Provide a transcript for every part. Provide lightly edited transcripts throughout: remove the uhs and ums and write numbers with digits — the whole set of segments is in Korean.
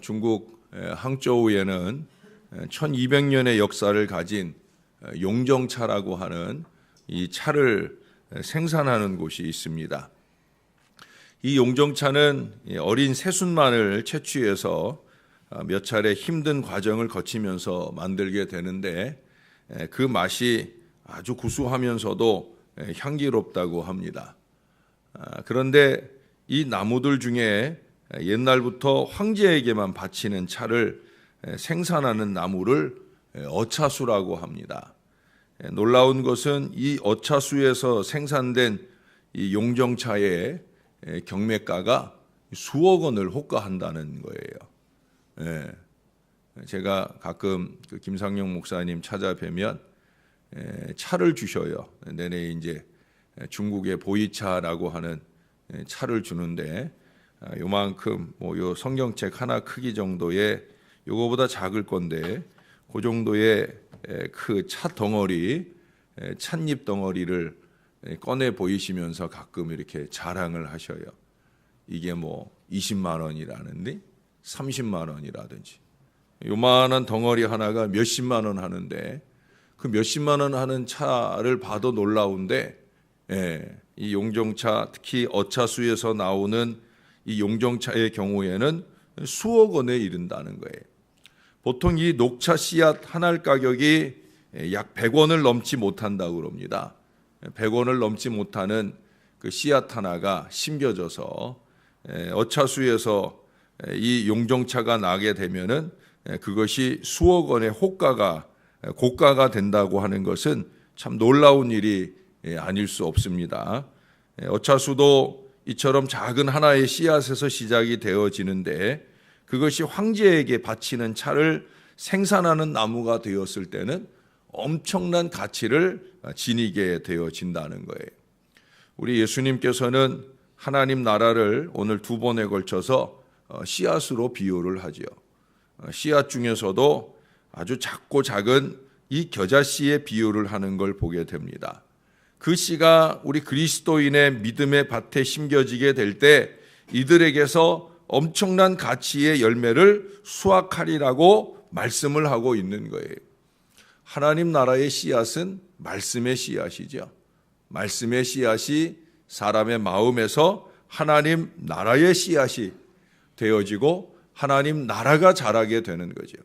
중국 항저우에는 1200년의 역사를 가진 용정차라고 하는 이 차를 생산하는 곳이 있습니다. 이 용정차는 어린 새순만을 채취해서 몇 차례 힘든 과정을 거치면서 만들게 되는데 그 맛이 아주 구수하면서도 향기롭다고 합니다. 그런데 이 나무들 중에 옛날부터 황제에게만 바치는 차를 생산하는 나무를 어차수라고 합니다. 놀라운 것은 이 어차수에서 생산된 이 용정차의 경매가가 수억 원을 호가한다는 거예요. 제가 가끔 그 김상영 목사님 찾아뵈면 차를 주셔요. 내내 이제 중국의 보이차라고 하는 차를 주는데 요만큼 요 성경책 하나 크기 정도의 요거보다 작을 건데 그 정도의 그 차 덩어리, 찻잎 덩어리를 꺼내 보이시면서 가끔 이렇게 자랑을 하셔요. 이게 20만 원이라는데 30만 원이라든지 요만한 덩어리 하나가 몇십만 원 하는데 그 몇십만 원 하는 차를 봐도 놀라운데 이 용정차, 특히 어차수에서 나오는 이 용정차의 경우에는 수억 원에 이른다는 거예요. 보통 이 녹차 씨앗 하나의 가격이 약 100원을 넘지 못한다고 그럽니다. 100원을 넘지 못하는 그 씨앗 하나가 심겨져서 어차수에서 이 용정차가 나게 되면은 그것이 수억 원의 고가가 된다고 하는 것은 참 놀라운 일이 아닐 수 없습니다. 어차수도 이처럼 작은 하나의 씨앗에서 시작이 되어지는데 그것이 황제에게 바치는 차를 생산하는 나무가 되었을 때는 엄청난 가치를 지니게 되어진다는 거예요. 우리 예수님께서는 하나님 나라를 오늘 2번에 걸쳐서 씨앗으로 비유를 하지요. 씨앗 중에서도 아주 작고 작은 이 겨자씨의 비유를 하는 걸 보게 됩니다. 그 씨가 우리 그리스도인의 믿음의 밭에 심겨지게 될 때 이들에게서 엄청난 가치의 열매를 수확하리라고 말씀을 하고 있는 거예요. 하나님 나라의 씨앗은 말씀의 씨앗이죠. 말씀의 씨앗이 사람의 마음에서 하나님 나라의 씨앗이 되어지고 하나님 나라가 자라게 되는 거죠.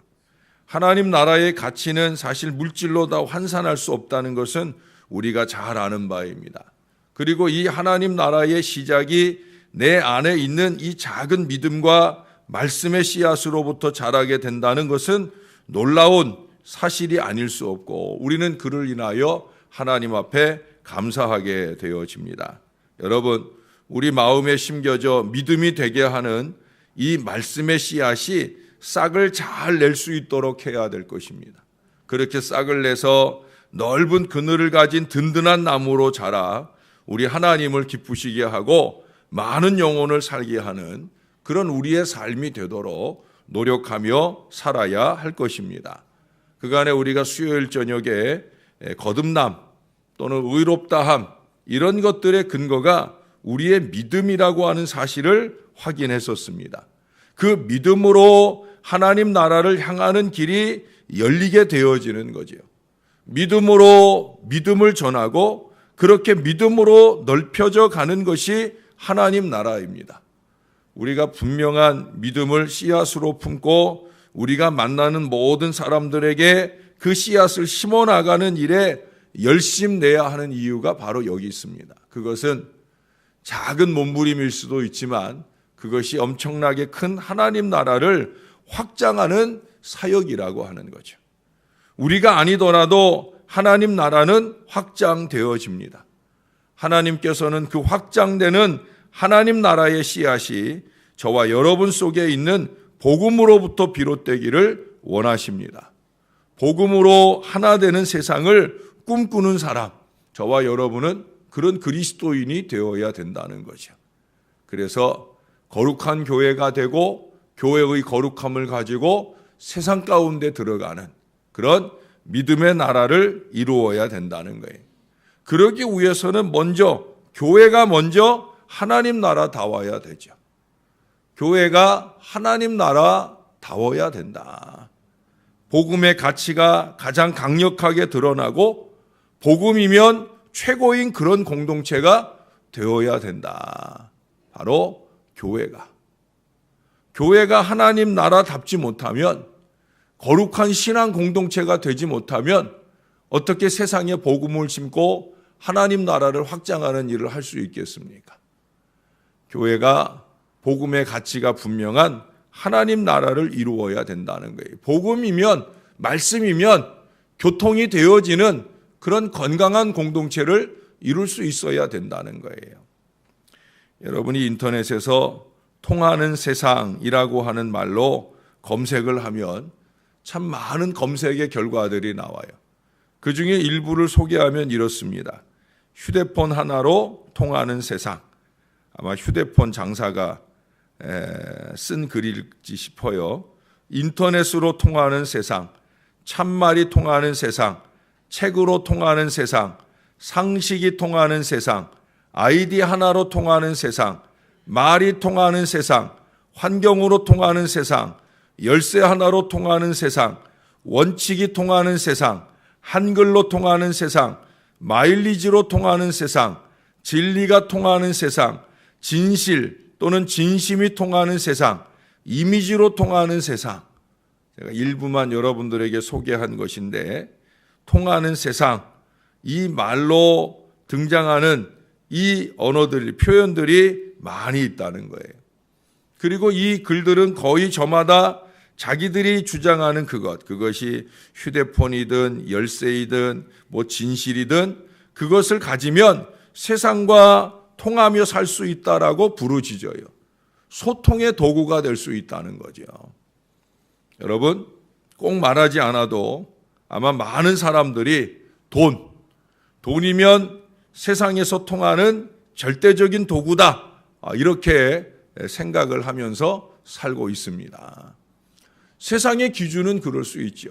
하나님 나라의 가치는 사실 물질로 다 환산할 수 없다는 것은 우리가 잘 아는 바입니다. 그리고 이 하나님 나라의 시작이 내 안에 있는 이 작은 믿음과 말씀의 씨앗으로부터 자라게 된다는 것은 놀라운 사실이 아닐 수 없고 우리는 그를 인하여 하나님 앞에 감사하게 되어집니다. 여러분, 우리 마음에 심겨져 믿음이 되게 하는 이 말씀의 씨앗이 싹을 잘 낼 수 있도록 해야 될 것입니다. 그렇게 싹을 내서 넓은 그늘을 가진 든든한 나무로 자라 우리 하나님을 기쁘시게 하고 많은 영혼을 살게 하는 그런 우리의 삶이 되도록 노력하며 살아야 할 것입니다. 그간에 우리가 수요일 저녁에 거듭남 또는 의롭다함 이런 것들의 근거가 우리의 믿음이라고 하는 사실을 확인했었습니다. 그 믿음으로 하나님 나라를 향하는 길이 열리게 되어지는 거죠. 믿음으로 믿음을 전하고 그렇게 믿음으로 넓혀져 가는 것이 하나님 나라입니다. 우리가 분명한 믿음을 씨앗으로 품고 우리가 만나는 모든 사람들에게 그 씨앗을 심어 나가는 일에 열심내야 하는 이유가 바로 여기 있습니다. 그것은 작은 몸부림일 수도 있지만 그것이 엄청나게 큰 하나님 나라를 확장하는 사역이라고 하는 거죠. 우리가 아니더라도 하나님 나라는 확장되어집니다. 하나님께서는 그 확장되는 하나님 나라의 씨앗이 저와 여러분 속에 있는 복음으로부터 비롯되기를 원하십니다. 복음으로 하나 되는 세상을 꿈꾸는 사람, 저와 여러분은 그런 그리스도인이 되어야 된다는 거죠. 그래서 거룩한 교회가 되고 교회의 거룩함을 가지고 세상 가운데 들어가는 그런 믿음의 나라를 이루어야 된다는 거예요. 그러기 위해서는 교회가 먼저 하나님 나라 다와야 되죠. 교회가 하나님 나라다워야 된다. 복음의 가치가 가장 강력하게 드러나고 복음이면 최고인 그런 공동체가 되어야 된다. 바로 교회가 하나님 나라답지 못하면, 거룩한 신앙 공동체가 되지 못하면 어떻게 세상에 복음을 심고 하나님 나라를 확장하는 일을 할 수 있겠습니까? 교회가 복음의 가치가 분명한 하나님 나라를 이루어야 된다는 거예요. 복음이면, 말씀이면 교통이 되어지는 그런 건강한 공동체를 이룰 수 있어야 된다는 거예요. 여러분이 인터넷에서 통하는 세상이라고 하는 말로 검색을 하면 참 많은 검색의 결과들이 나와요. 그 중에 일부를 소개하면 이렇습니다. 휴대폰 하나로 통하는 세상. 아마 휴대폰 장사가 쓴 글일지 싶어요. 인터넷으로 통하는 세상, 참말이 통하는 세상, 책으로 통하는 세상, 상식이 통하는 세상, 아이디 하나로 통하는 세상, 말이 통하는 세상, 환경으로 통하는 세상, 열쇠 하나로 통하는 세상, 원칙이 통하는 세상, 한글로 통하는 세상, 마일리지로 통하는 세상, 진리가 통하는 세상, 진실 또는 진심이 통하는 세상, 이미지로 통하는 세상. 제가 일부만 여러분들에게 소개한 것인데, 통하는 세상, 이 말로 등장하는 이 언어들, 표현들이 많이 있다는 거예요. 그리고 이 글들은 거의 저마다 자기들이 주장하는 그것이 휴대폰이든 열쇠이든 뭐 진실이든 그것을 가지면 세상과 통하며 살 수 있다라고 부르짖어요. 소통의 도구가 될 수 있다는 거죠. 여러분, 꼭 말하지 않아도 아마 많은 사람들이 돈이면 세상에서 통하는 절대적인 도구다, 이렇게 생각을 하면서 살고 있습니다. 세상의 기준은 그럴 수 있죠.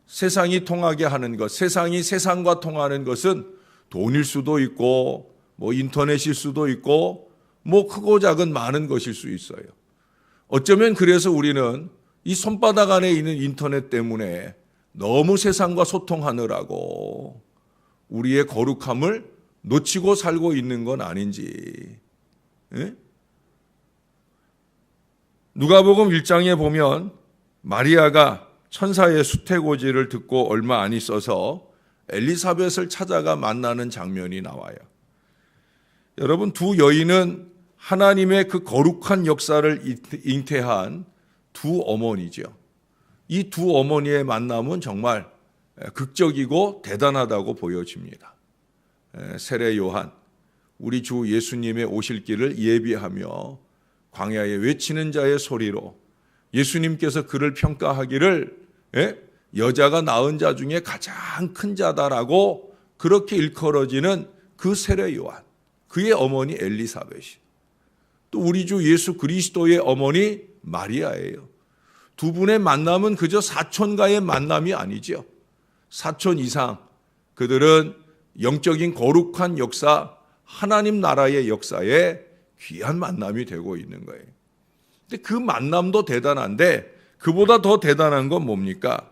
세상이 통하게 하는 것, 세상이 세상과 통하는 것은 돈일 수도 있고 뭐 인터넷일 수도 있고 뭐 크고 작은 많은 것일 수 있어요. 어쩌면 그래서 우리는 이 손바닥 안에 있는 인터넷 때문에 너무 세상과 소통하느라고 우리의 거룩함을 놓치고 살고 있는 건 아닌지. 예? 누가복음 1장에 보면 마리아가 천사의 수태고지를 듣고 얼마 안 있어서 엘리사벳을 찾아가 만나는 장면이 나와요. 여러분, 두 여인은 하나님의 그 거룩한 역사를 잉태한 두 어머니죠. 이 두 어머니의 만남은 정말 극적이고 대단하다고 보여집니다. 세례 요한, 우리 주 예수님의 오실 길을 예비하며 광야에 외치는 자의 소리로 예수님께서 그를 평가하기를 여자가 낳은 자 중에 가장 큰 자다라고 그렇게 일컬어지는 그 세례 요한, 그의 어머니 엘리사벳이, 또 우리 주 예수 그리스도의 어머니 마리아예요. 두 분의 만남은 그저 사촌과의 만남이 아니죠. 사촌 이상 그들은 영적인 거룩한 역사, 하나님 나라의 역사에 귀한 만남이 되고 있는 거예요. 근데 그 만남도 대단한데 그보다 더 대단한 건 뭡니까?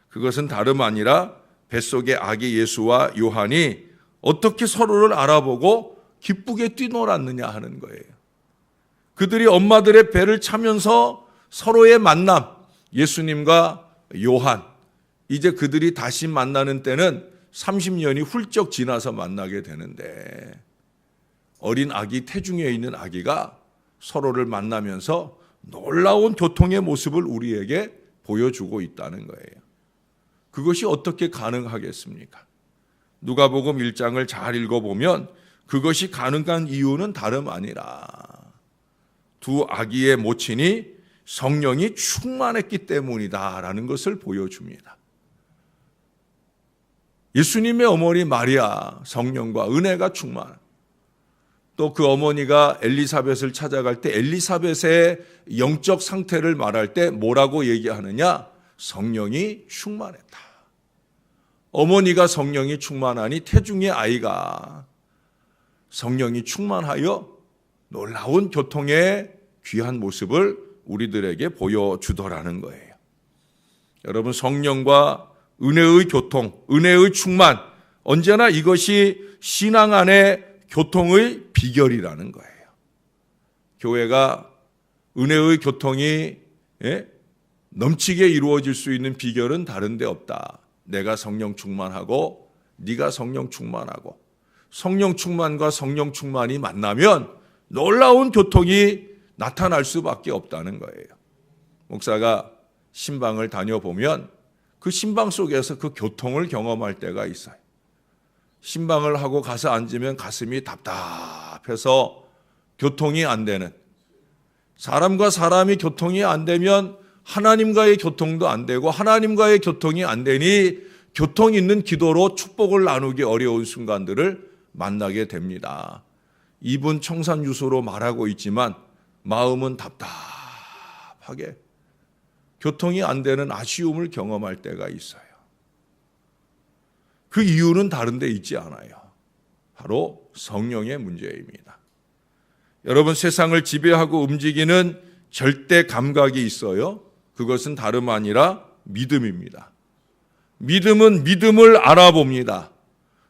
그것은 다름 아니라 뱃속의 아기 예수와 요한이 어떻게 서로를 알아보고 기쁘게 뛰놀았느냐 하는 거예요. 그들이 엄마들의 배를 차면서 서로의 만남, 예수님과 요한, 이제 그들이 다시 만나는 때는 30년이 훌쩍 지나서 만나게 되는데, 어린 아기, 태중에 있는 아기가 서로를 만나면서 놀라운 교통의 모습을 우리에게 보여주고 있다는 거예요. 그것이 어떻게 가능하겠습니까? 누가복음 1장을 잘 읽어보면 그것이 가능한 이유는 다름 아니라 두 아기의 모친이 성령이 충만했기 때문이다라는 것을 보여줍니다. 예수님의 어머니 마리아, 성령과 은혜가 충만. 또 그 어머니가 엘리사벳을 찾아갈 때 엘리사벳의 영적 상태를 말할 때 뭐라고 얘기하느냐? 성령이 충만했다. 어머니가 성령이 충만하니 태중의 아이가 성령이 충만하여 놀라운 교통의 귀한 모습을 우리들에게 보여주더라는 거예요. 여러분, 성령과 은혜의 교통, 은혜의 충만, 언제나 이것이 신앙 안의 교통의 비결이라는 거예요. 교회가 은혜의 교통이 넘치게 이루어질 수 있는 비결은 다른 데 없다. 내가 성령 충만하고 네가 성령 충만하고 성령 충만과 성령 충만이 만나면 놀라운 교통이 나타날 수밖에 없다는 거예요. 목사가 신방을 다녀보면 그 신방 속에서 그 교통을 경험할 때가 있어요. 신방을 하고 가서 앉으면 가슴이 답답해서 교통이 안 되는, 사람과 사람이 교통이 안 되면 하나님과의 교통도 안 되고 하나님과의 교통이 안 되니 교통 있는 기도로 축복을 나누기 어려운 순간들을 만나게 됩니다. 입은 청산유수로 말하고 있지만 마음은 답답하게 교통이 안 되는 아쉬움을 경험할 때가 있어요. 그 이유는 다른 데 있지 않아요. 바로 성령의 문제입니다. 여러분, 세상을 지배하고 움직이는 절대 감각이 있어요. 그것은 다름 아니라 믿음입니다. 믿음은 믿음을 알아봅니다.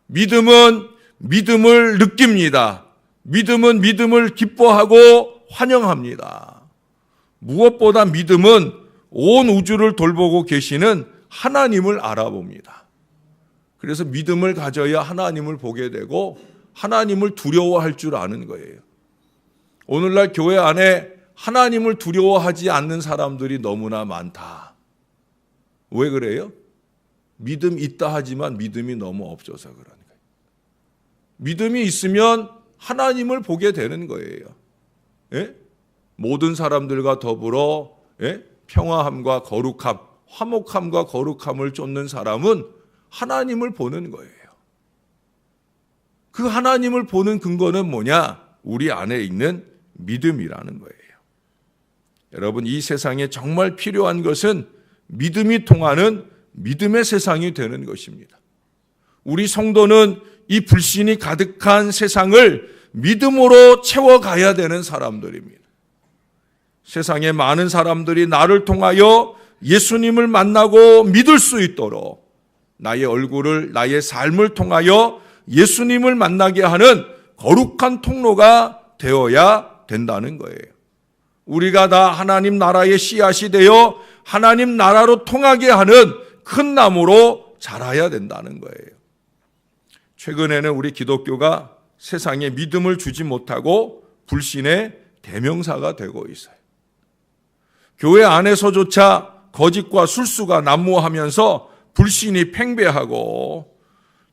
믿음은 믿음을 느낍니다. 믿음은 믿음을 기뻐하고 환영합니다. 무엇보다 믿음은 온 우주를 돌보고 계시는 하나님을 알아봅니다. 그래서 믿음을 가져야 하나님을 보게 되고 하나님을 두려워할 줄 아는 거예요. 오늘날 교회 안에 하나님을 두려워하지 않는 사람들이 너무나 많다. 왜 그래요? 믿음 있다 하지만 믿음이 너무 없어서 그러는 거예요. 믿음이 있으면 하나님을 보게 되는 거예요. 예? 모든 사람들과 더불어 평화함과 거룩함, 화목함과 거룩함을 쫓는 사람은 하나님을 보는 거예요. 그 하나님을 보는 근거는 뭐냐? 우리 안에 있는 믿음이라는 거예요. 여러분, 이 세상에 정말 필요한 것은 믿음이 통하는 믿음의 세상이 되는 것입니다. 우리 성도는 이 불신이 가득한 세상을 믿음으로 채워가야 되는 사람들입니다. 세상에 많은 사람들이 나를 통하여 예수님을 만나고 믿을 수 있도록 나의 얼굴을, 나의 삶을 통하여 예수님을 만나게 하는 거룩한 통로가 되어야 된다는 거예요. 우리가 다 하나님 나라의 씨앗이 되어 하나님 나라로 통하게 하는 큰 나무로 자라야 된다는 거예요. 최근에는 우리 기독교가 세상에 믿음을 주지 못하고 불신의 대명사가 되고 있어요. 교회 안에서조차 거짓과 술수가 난무하면서 불신이 팽배하고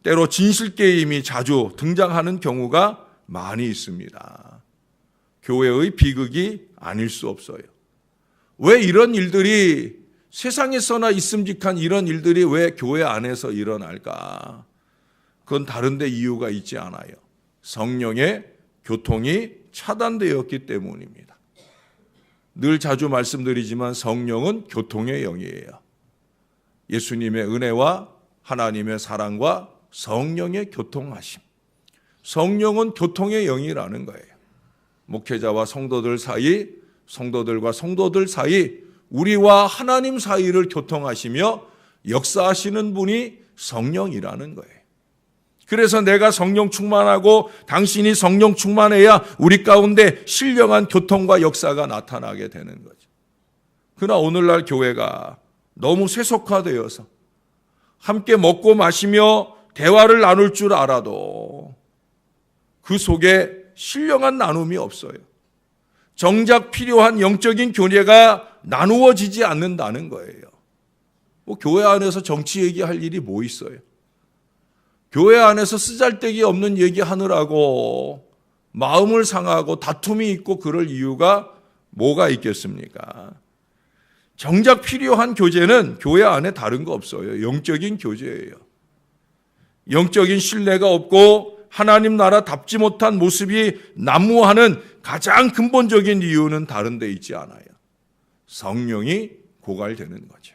때로 진실게임이 자주 등장하는 경우가 많이 있습니다. 교회의 비극이 아닐 수 없어요. 왜 이런 일들이 세상에서나 있음직한 이런 일들이 왜 교회 안에서 일어날까? 그건 다른 데 이유가 있지 않아요. 성령의 교통이 차단되었기 때문입니다. 늘 자주 말씀드리지만 성령은 교통의 영이에요. 예수님의 은혜와 하나님의 사랑과 성령의 교통하심. 성령은 교통의 영이라는 거예요. 목회자와 성도들 사이, 성도들과 성도들 사이, 우리와 하나님 사이를 교통하시며 역사하시는 분이 성령이라는 거예요. 그래서 내가 성령 충만하고 당신이 성령 충만해야 우리 가운데 신령한 교통과 역사가 나타나게 되는 거죠. 그러나 오늘날 교회가 너무 세속화되어서 함께 먹고 마시며 대화를 나눌 줄 알아도 그 속에 신령한 나눔이 없어요. 정작 필요한 영적인 교제가 나누어지지 않는다는 거예요. 교회 안에서 정치 얘기할 일이 뭐 있어요? 교회 안에서 쓰잘데기 없는 얘기하느라고 마음을 상하고 다툼이 있고 그럴 이유가 뭐가 있겠습니까? 정작 필요한 교제는 교회 안에 다른 거 없어요. 영적인 교제예요. 영적인 신뢰가 없고 하나님 나라답지 못한 모습이 난무하는 가장 근본적인 이유는 다른 데 있지 않아요. 성령이 고갈되는 거죠.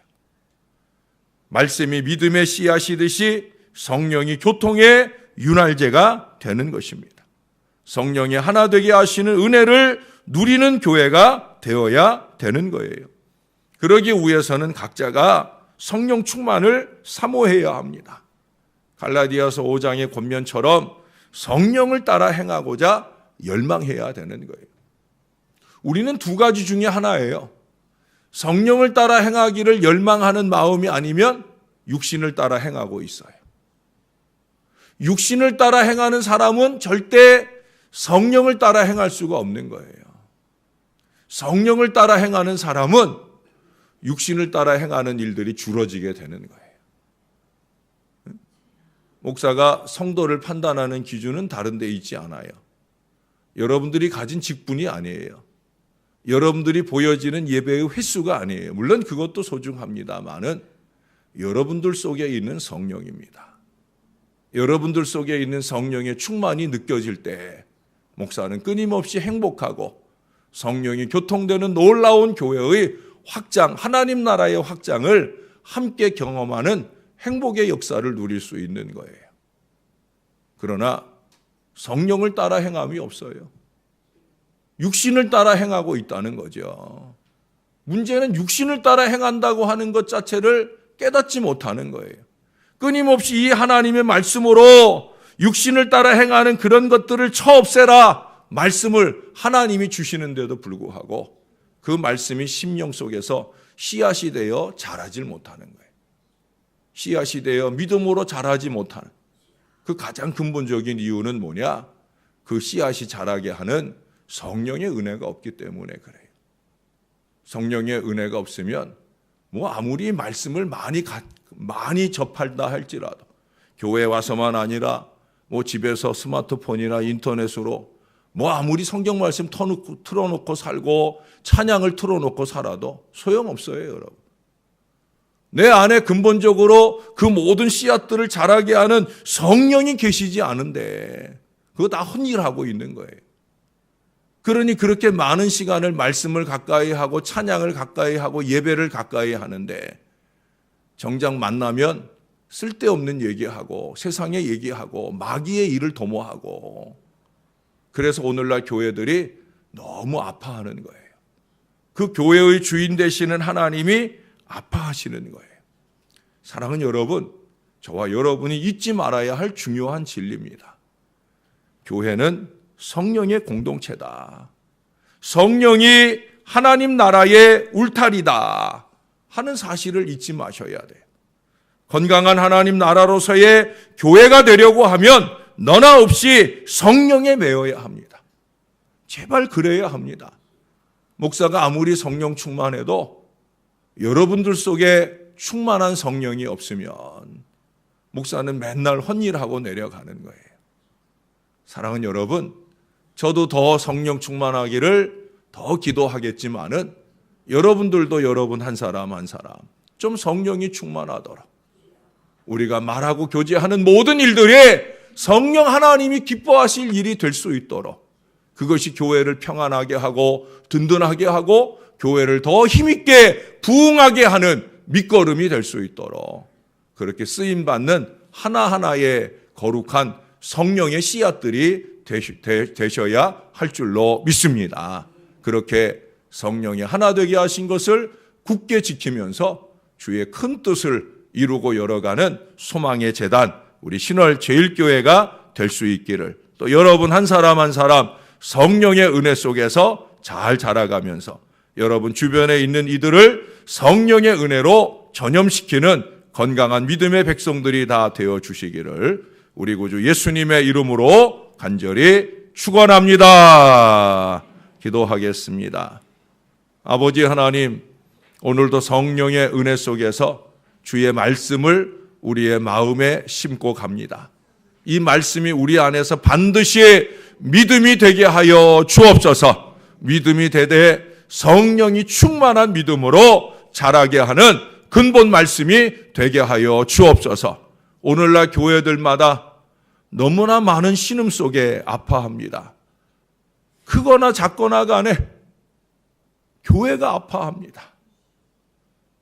말씀이 믿음의 씨앗이듯이 성령이 교통의 윤활제가 되는 것입니다. 성령이 하나 되게 하시는 은혜를 누리는 교회가 되어야 되는 거예요. 그러기 위해서는 각자가 성령 충만을 사모해야 합니다. 갈라디아서 5장의 권면처럼 성령을 따라 행하고자 열망해야 되는 거예요. 우리는 두 가지 중에 하나예요. 성령을 따라 행하기를 열망하는 마음이 아니면 육신을 따라 행하고 있어요. 육신을 따라 행하는 사람은 절대 성령을 따라 행할 수가 없는 거예요. 성령을 따라 행하는 사람은 육신을 따라 행하는 일들이 줄어지게 되는 거예요. 목사가 성도를 판단하는 기준은 다른 데 있지 않아요. 여러분들이 가진 직분이 아니에요. 여러분들이 보여지는 예배의 횟수가 아니에요. 물론 그것도 소중합니다만은 여러분들 속에 있는 성령입니다. 여러분들 속에 있는 성령의 충만이 느껴질 때 목사는 끊임없이 행복하고 성령이 교통되는 놀라운 교회의 확장, 하나님 나라의 확장을 함께 경험하는 행복의 역사를 누릴 수 있는 거예요. 그러나 성령을 따라 행함이 없어요. 육신을 따라 행하고 있다는 거죠. 문제는 육신을 따라 행한다고 하는 것 자체를 깨닫지 못하는 거예요. 끊임없이 이 하나님의 말씀으로 육신을 따라 행하는 그런 것들을 쳐없애라 말씀을 하나님이 주시는데도 불구하고 그 말씀이 심령 속에서 씨앗이 되어 자라질 못하는 거예요. 씨앗이 되어 믿음으로 자라지 못하는 그 가장 근본적인 이유는 뭐냐? 그 씨앗이 자라게 하는 성령의 은혜가 없기 때문에 그래요. 성령의 은혜가 없으면 뭐 아무리 말씀을 많이 접한다 할지라도 교회 와서만 아니라 뭐 집에서 스마트폰이나 인터넷으로 뭐 아무리 성경 말씀 틀어놓고 살고 찬양을 틀어놓고 살아도 소용없어요, 여러분. 내 안에 근본적으로 그 모든 씨앗들을 자라게 하는 성령이 계시지 않은데 그거 다 헛일하고 있는 거예요. 그러니 그렇게 많은 시간을 말씀을 가까이 하고 찬양을 가까이 하고 예배를 가까이 하는데 정작 만나면 쓸데없는 얘기하고 세상의 얘기하고 마귀의 일을 도모하고 그래서 오늘날 교회들이 너무 아파하는 거예요. 그 교회의 주인 되시는 하나님이 아파하시는 거예요. 사랑하는 여러분, 저와 여러분이 잊지 말아야 할 중요한 진리입니다. 교회는 성령의 공동체다. 성령이 하나님 나라의 울타리다 하는 사실을 잊지 마셔야 돼요. 건강한 하나님 나라로서의 교회가 되려고 하면 너나 없이 성령에 매여야 합니다. 제발 그래야 합니다. 목사가 아무리 성령 충만해도 여러분들 속에 충만한 성령이 없으면 목사는 맨날 헛일하고 내려가는 거예요. 사랑하는 여러분, 저도 더 성령 충만하기를 더 기도하겠지만은 여러분들도 여러분 한 사람 한 사람 좀 성령이 충만하도록 우리가 말하고 교제하는 모든 일들이 성령 하나님이 기뻐하실 일이 될 수 있도록 그것이 교회를 평안하게 하고 든든하게 하고 교회를 더 힘있게 부흥하게 하는 밑거름이 될 수 있도록 그렇게 쓰임받는 하나하나의 거룩한 성령의 씨앗들이 되셔야 할 줄로 믿습니다. 그렇게 성령이 하나 되게 하신 것을 굳게 지키면서 주의 큰 뜻을 이루고 열어가는 소망의 재단 우리 신월 제일교회가 될 수 있기를 또 여러분 한 사람 한 사람 성령의 은혜 속에서 잘 자라가면서 여러분 주변에 있는 이들을 성령의 은혜로 전염시키는 건강한 믿음의 백성들이 다 되어 주시기를 우리 구주 예수님의 이름으로 간절히 축원합니다. 기도하겠습니다. 아버지 하나님, 오늘도 성령의 은혜 속에서 주의 말씀을 우리의 마음에 심고 갑니다. 이 말씀이 우리 안에서 반드시 믿음이 되게 하여 주옵소서. 믿음이 되되 성령이 충만한 믿음으로 자라게 하는 근본 말씀이 되게 하여 주옵소서. 오늘날 교회들마다 너무나 많은 신음 속에 아파합니다. 크거나 작거나 간에 교회가 아파합니다.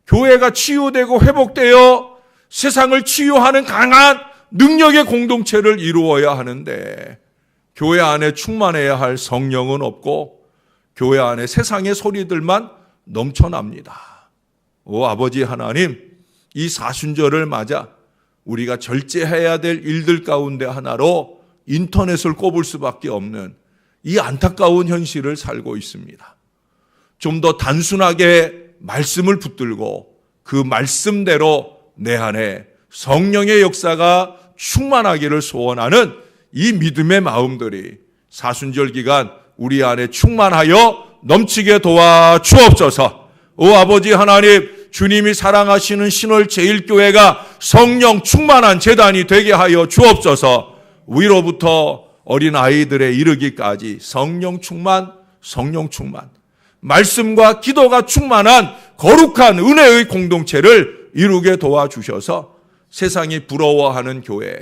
교회가 치유되고 회복되어 세상을 치유하는 강한 능력의 공동체를 이루어야 하는데 교회 안에 충만해야 할 성령은 없고 교회 안에 세상의 소리들만 넘쳐납니다. 오 아버지 하나님, 이 사순절을 맞아 우리가 절제해야 될 일들 가운데 하나로 인터넷을 꼽을 수밖에 없는 이 안타까운 현실을 살고 있습니다. 좀 더 단순하게 말씀을 붙들고 그 말씀대로 내 안에 성령의 역사가 충만하기를 소원하는 이 믿음의 마음들이 사순절 기간 우리 안에 충만하여 넘치게 도와 주옵소서. 오 아버지 하나님, 주님이 사랑하시는 신월 제1교회가 성령 충만한 재단이 되게 하여 주옵소서. 위로부터 어린 아이들에 이르기까지 성령 충만, 말씀과 기도가 충만한 거룩한 은혜의 공동체를 이루게 도와주셔서 세상이 부러워하는 교회,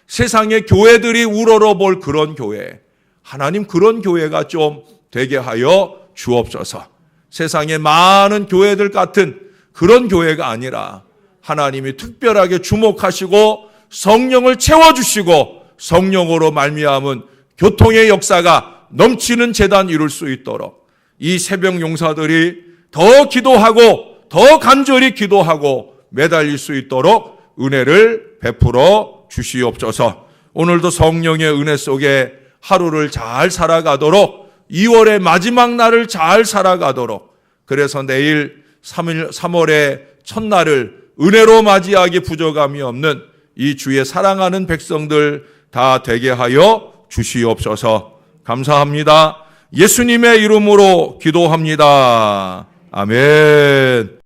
세상의 교회들이 우러러볼 그런 교회, 하나님 그런 교회가 좀 되게 하여 주옵소서. 세상의 많은 교회들 같은 그런 교회가 아니라 하나님이 특별하게 주목하시고 성령을 채워주시고 성령으로 말미암은 교통의 역사가 넘치는 재단 이룰 수 있도록 이 새벽 용사들이 더 기도하고 더 간절히 기도하고 매달릴 수 있도록 은혜를 베풀어 주시옵소서. 오늘도 성령의 은혜 속에 하루를 잘 살아가도록 2월의 마지막 날을 잘 살아가도록, 그래서 내일 3월의 첫날을 은혜로 맞이하기 부족함이 없는 이 주의 사랑하는 백성들 다 되게 하여 주시옵소서. 감사합니다. 예수님의 이름으로 기도합니다. 아멘.